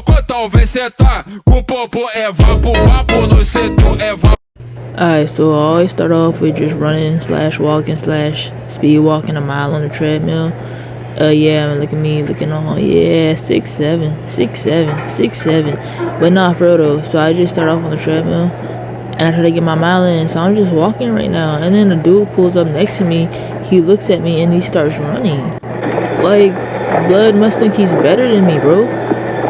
cotão, vem sentar. Com popo é vapo, vapo no setor é vapo. Alright, so I always start off with just running slash walking slash speed walking a mile on the treadmill. Yeah, look at me looking on, yeah, 6'7", 6'7", 6'7". But nah, for real though, so I just start off on the treadmill and I try to get my mile in, so I'm just walking right now. And then a dude pulls up next to me, he looks at me and he starts running. Like, blood must think he's better than me, bro.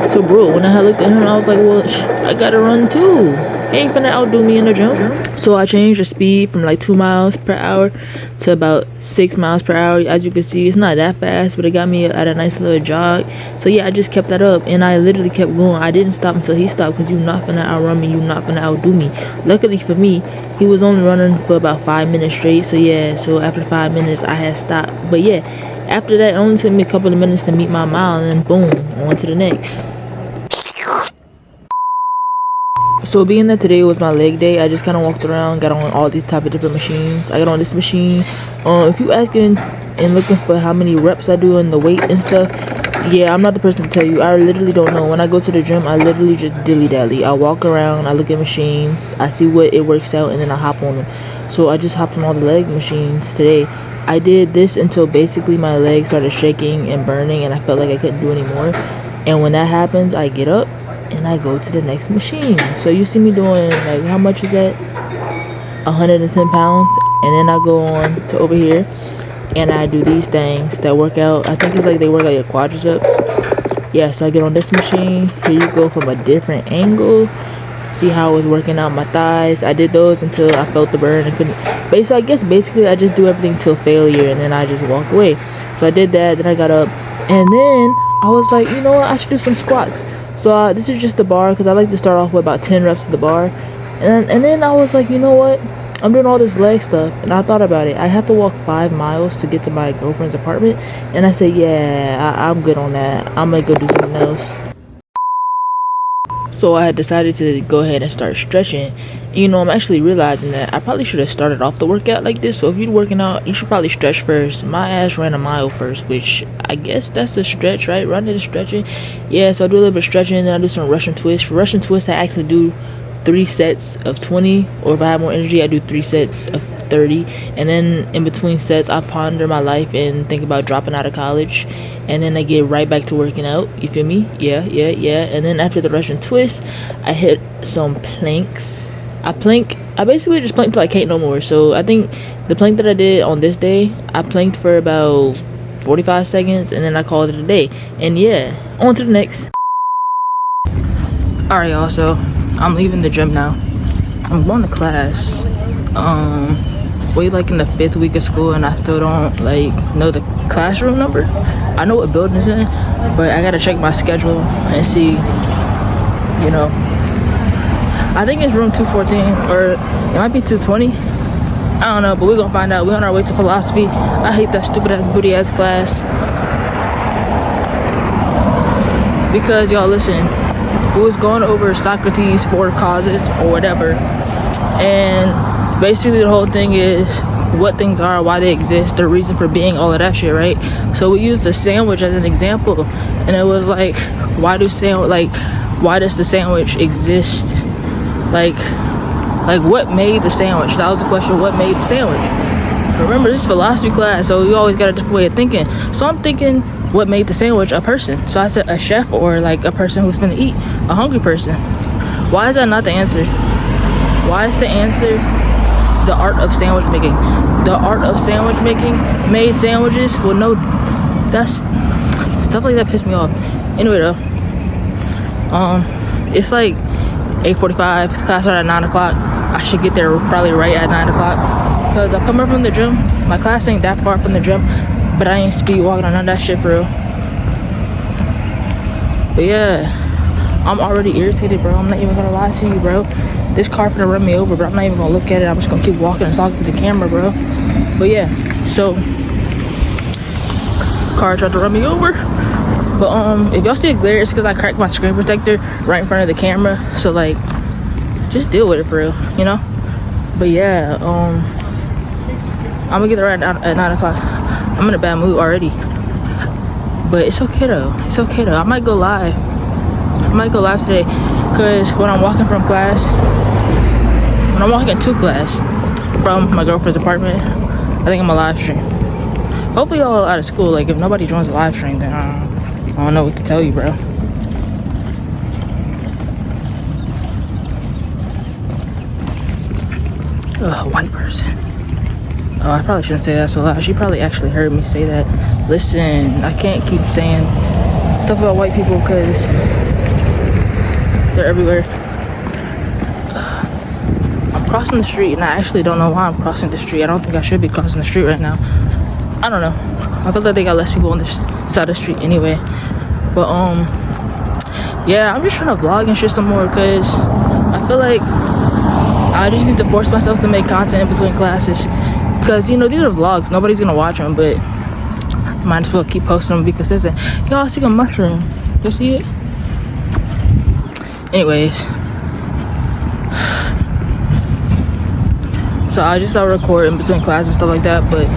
So bro, when I looked at him, I was like, well, I gotta run too. He ain't finna outdo me in the jump. So I changed the speed from like 2 miles per hour to about 6 miles per hour. As you can see, it's not that fast, but it got me at a nice little jog. So yeah, I just kept that up and I literally kept going. I didn't stop until he stopped, because you not finna outrun me, you not finna outdo me. Luckily for me, he was only running for about 5 minutes straight. So yeah, so after 5 minutes I had stopped. But yeah, after that it only took me a couple of minutes to meet my mile, and then boom, on to the next. So being that today was my leg day, I just kind of walked around, got on all these type of different machines. I got on this machine. If you asking and looking for how many reps I do and the weight and stuff, yeah, I'm not the person to tell you. I literally don't know. When I go to the gym, I literally just dilly-dally. I walk around, I look at machines, I see what it works out, and then I hop on them. So I just hopped on all the leg machines today. I did this until basically my legs started shaking and burning and I felt like I couldn't do anymore. And when that happens, I get up and I go to the next machine. So you see me doing, like, how much is that? 110 pounds. And then I go on to over here and I do these things that work out. I think it's like they work out your quadriceps. Yeah, so I get on this machine. Here you go from a different angle. See how I was working out my thighs. I did those until I felt the burn and couldn't. So I guess basically I just do everything till failure and then I just walk away. So I did that, then I got up, and then I was like, you know what, I should do some squats. So this is just the bar, because I like to start off with about 10 reps of the bar. And then I was like, you know what? I'm doing all this leg stuff. And I thought about it. I have to walk 5 miles to get to my girlfriend's apartment. And I said, yeah, I'm good on that. I'm going to go do something else. So I had decided to go ahead and start stretching. You know, I'm actually realizing that I probably should have started off the workout like this. So if you're working out, you should probably stretch first. My ass ran a mile first, which I guess that's a stretch, right? Running and stretching. Yeah, so I do a little bit of stretching, and then I do some Russian twists. For Russian twists, I actually do 3 sets of 20, or if I have more energy, I do 3 sets of 30. And then in between sets, I ponder my life and think about dropping out of college. And then I get right back to working out. You feel me? Yeah. And then after the Russian twist, I hit some planks. I basically just planked till I can't no more. So I think the plank that I did on this day, I planked for about 45 seconds and then I called it a day. And yeah, on to the next. Alright y'all, so I'm leaving the gym now. I'm going to class. We like in the 5th week of school and I still don't like know the classroom number. I know what building it's in, but I gotta check my schedule and see, you know. I think it's room 214 or it might be 220. I don't know, but we're gonna find out. We're on our way to philosophy. I hate that stupid ass booty ass class. Because y'all listen, we was going over Socrates' 4 causes or whatever. And basically the whole thing is what things are, why they exist, the reason for being, all of that shit, right? So we used a sandwich as an example, and it was like, why does the sandwich exist? Like what made the sandwich? That was the question, what made the sandwich? Remember, this is philosophy class, so you always got a different way of thinking. So I'm thinking, what made the sandwich? A person. So I said a chef, or like a person who's gonna eat, a hungry person. Why is that not the answer? Why is the answer the art of sandwich making? The art of sandwich making made sandwiches? Well, no, that's stuff like that pissed me off. Anyway though, it's like 8:45, class started at 9 o'clock. I should get there probably right at 9 o'clock, because I'm coming from the gym. My class ain't that far from the gym, but I ain't speed walking on none of that shit for real. But yeah, I'm already irritated, bro. I'm not even gonna lie to you, bro. This car finna run me over, but I'm not even gonna look at it. I'm just gonna keep walking and talking to the camera, bro. But yeah, so car tried to run me over. But if y'all see a glare, it's because I cracked my screen protector right in front of the camera. So like, just deal with it for real, you know. But yeah, I'm gonna get there right at 9 o'clock. I'm in a bad mood already, but it's okay though. It's okay though. I might go live. might go live today, because when I'm walking from class, when I'm walking to class from my girlfriend's apartment, I think I'm a live stream. Hopefully y'all out of school. Like, if nobody joins the live stream, then I don't know what to tell you, bro. Ugh, white person. Oh, I probably shouldn't say that so loud. She probably actually heard me say that. Listen, I can't keep saying stuff about white people because they're everywhere. I'm crossing the street, and I actually don't know why I'm crossing the street. I don't think I should be crossing the street right now. I don't know. I feel like they got less people on this side of the street anyway. But yeah, I'm just trying to vlog and shit some more because I feel like I just need to force myself to make content in between classes. Because, you know, these are vlogs. Nobody's going to watch them, but I might as well keep posting them, be consistent. Yo, I see a mushroom. You see it? Anyways. So I just start recording between classes and stuff like that. But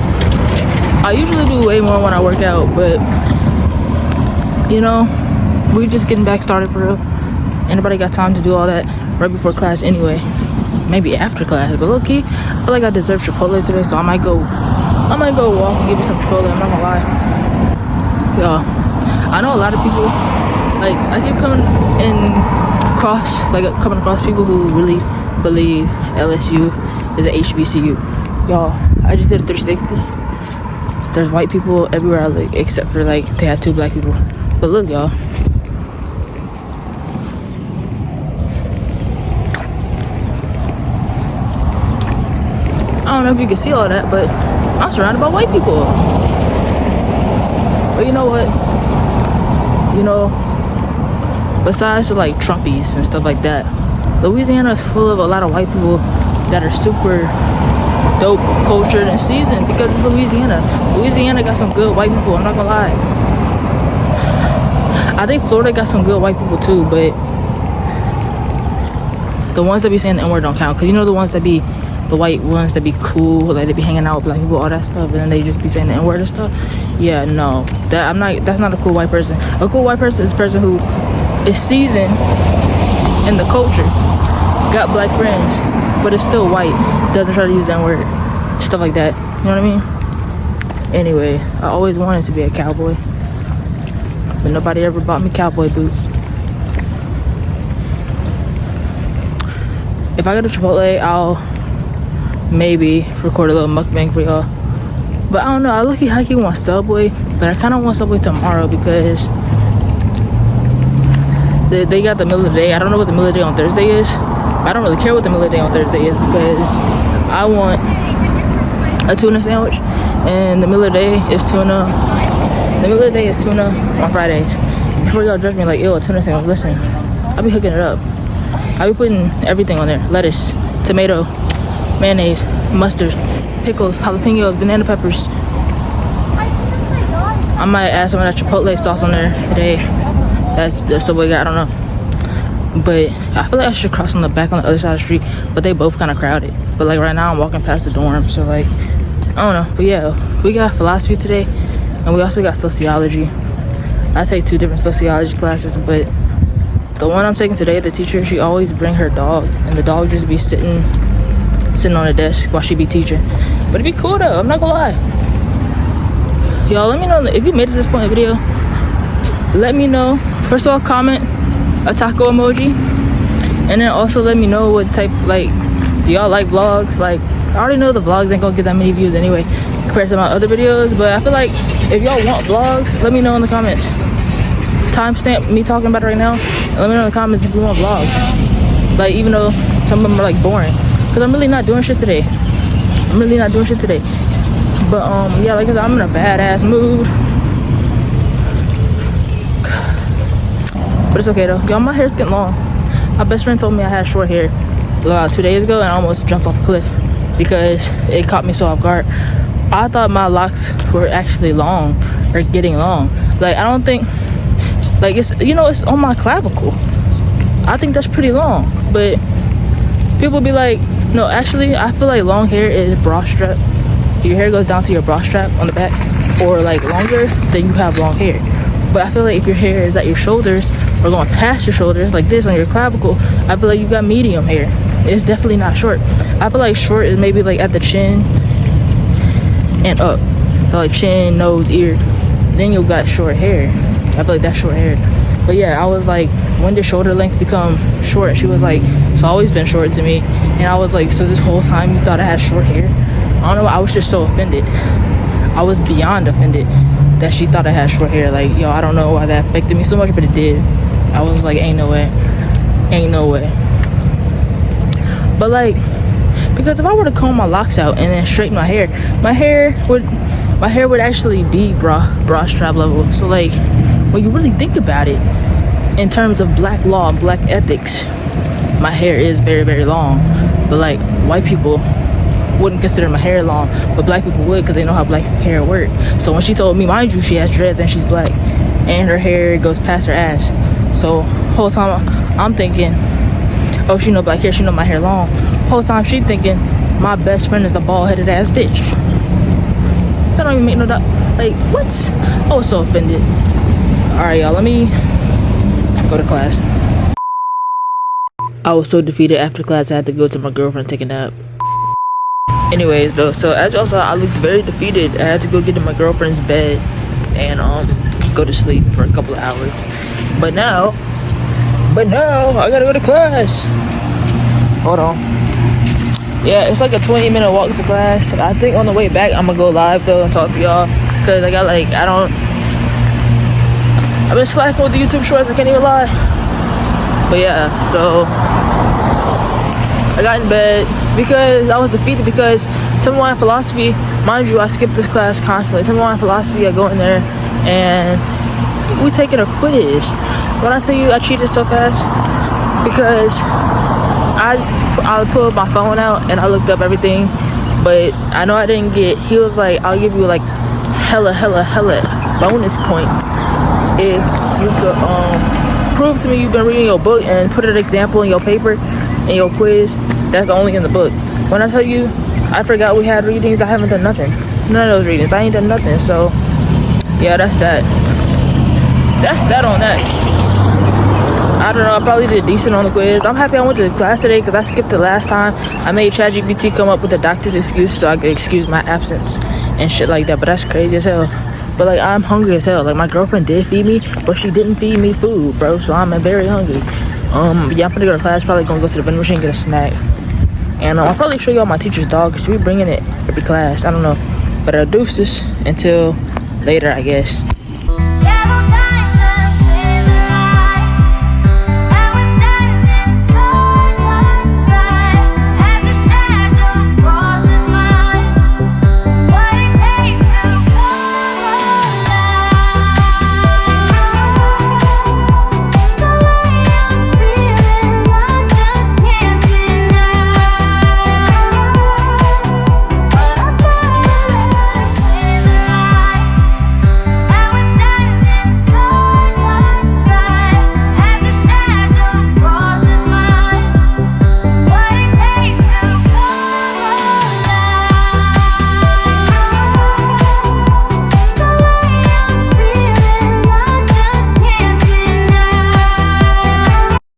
I usually do way more when I work out. But, you know, we're just getting back started for real. Anybody got time to do all that right before class anyway? Maybe after class, but low-key, I feel like I deserve Chipotle today, so I might go walk and give me some Chipotle. I'm not gonna lie. Y'all, I know a lot of people, like, I keep coming across people who really believe LSU is an HBCU. Y'all, I just did a 360. There's white people everywhere, like, except for, like, they had 2 black people. But look, y'all. I don't know if you can see all that, but I'm surrounded by white people. But you know what? You know, besides the, like, Trumpies and stuff like that, Louisiana is full of a lot of white people that are super dope, cultured, and seasoned because it's Louisiana. Louisiana got some good white people, I'm not gonna lie. I think Florida got some good white people too, but the ones that be saying the N-word don't count. Because you know the ones that be the white ones that be cool, like they be hanging out with black people, all that stuff, and then they just be saying the N-word and stuff. Yeah, no, that's not a cool white person. A cool white person is a person who is seasoned in the culture, got black friends, but is still white, doesn't try to use the N-word, stuff like that. You know what I mean? Anyway, I always wanted to be a cowboy, but nobody ever bought me cowboy boots. If I go to Chipotle, I'll maybe record a little mukbang for y'all. But I don't know, I look at hiking want Subway, but I kind of want Subway tomorrow because they got the middle of the day. I don't know what the middle of the day on Thursday is. I don't really care what the middle of the day on Thursday is because I want a tuna sandwich, and the middle of the day is tuna. The middle of the day is tuna on Fridays. Before y'all judge me like, ew, a tuna sandwich, listen, I be hooking it up. I be putting everything on there: lettuce, tomato, mayonnaise, mustard, pickles, jalapenos, banana peppers. I might add some of that Chipotle sauce on there today. That's the Subway guy, I don't know. But I feel like I should cross on the back on the other side of the street, but they both kind of crowded. But like right now I'm walking past the dorm, so like, I don't know. But yeah, we got philosophy today, and we also got sociology. I take 2 different sociology classes, but the one I'm taking today, the teacher, she always bring her dog, and the dog just be sitting on the desk while she be teaching. But it'd be cool though, I'm not gonna lie. Y'all, let me know if you made it to this point in the video. Let me know. First of all, comment a taco emoji, and then also let me know what type, like, do y'all like vlogs? Like, I already know the vlogs ain't gonna get that many views anyway compared to my other videos, but I feel like if y'all want vlogs, let me know in the comments. Timestamp me talking about it right now, and let me know in the comments if you want vlogs. Like, even though some of them are like boring, because I'm really not doing shit today. But yeah, like I said, I'm in a badass mood. But it's okay though. Y'all, my hair's getting long. My best friend told me I had short hair about 2 days ago, and I almost jumped off a cliff because it caught me so off guard. I thought my locks were actually long, or getting long. Like, I don't think, like, it's, you know, it's on my clavicle. I think that's pretty long, but people be like, no, actually, I feel like long hair is bra strap. If your hair goes down to your bra strap on the back, or like longer, then you have long hair. But I feel like if your hair is at your shoulders or going past your shoulders like this on your clavicle, I feel like you got medium hair. It's definitely not short. I feel like short is maybe like at the chin and up. So like chin, nose, ear. Then you got short hair. I feel like that's short hair. But yeah, I was like, when did shoulder length become short? She was like, it's always been short to me. And I was like, so this whole time you thought I had short hair? I don't know, I was just so offended. I was beyond offended that she thought I had short hair. Like, yo, I don't know why that affected me so much, but it did. I was like, ain't no way. Ain't no way. But like, because if I were to comb my locks out and then straighten my hair would actually be bra strap level. So like, when you really think about it, in terms of black law and black ethics, my hair is very, very long. But like, white people wouldn't consider my hair long, but black people would, because they know how black hair work. So when she told me, mind you, she has dreads and she's black, and her hair goes past her ass. So whole time I'm thinking, oh, she know black hair, she know my hair long. Whole time she thinking my best friend is a bald-headed ass bitch. That don't even make no doubt. Like, what? I was so offended. All right, y'all, let me go to class. I was so defeated after class. I had to go to my girlfriend take a nap. Anyways, though, so as y'all saw, I looked very defeated. I had to go get in my girlfriend's bed and go to sleep for a couple of hours. But now I gotta go to class. Hold on. Yeah, it's like a 20-minute walk to class. I think on the way back I'm gonna go live though and talk to y'all, cause I've been slacking with the YouTube shorts, I can't even lie. But yeah, so I got in bed because I was defeated, because Tell Me Why in Philosophy, mind you, I skip this class constantly. Tell Me Why in Philosophy, I go in there and we taking a quiz. When I tell you I cheated so fast, because I pulled my phone out and I looked up everything, but I know I didn't get, he was like, I'll give you like hella bonus points if you could prove to me you've been reading your book and put an example in your paper in your quiz that's only in the book. When I tell you I forgot we had readings, I haven't done nothing. None of those readings, I ain't done nothing. So yeah, that's that on that. I don't know, I probably did decent on the quiz. I'm happy I went to the class today because I skipped it last time. I made ChatGPT come up with a doctor's excuse so I could excuse my absence and shit like that, but that's crazy as hell. But like, I'm hungry as hell. Like, my girlfriend did feed me, but she didn't feed me food, bro, so I'm very hungry. Yeah, I'm gonna go to class, probably gonna go to the vending machine and get a snack. And I'll probably show y'all my teacher's dog, because she be bringing it every class, I don't know. But deuces until later, I guess.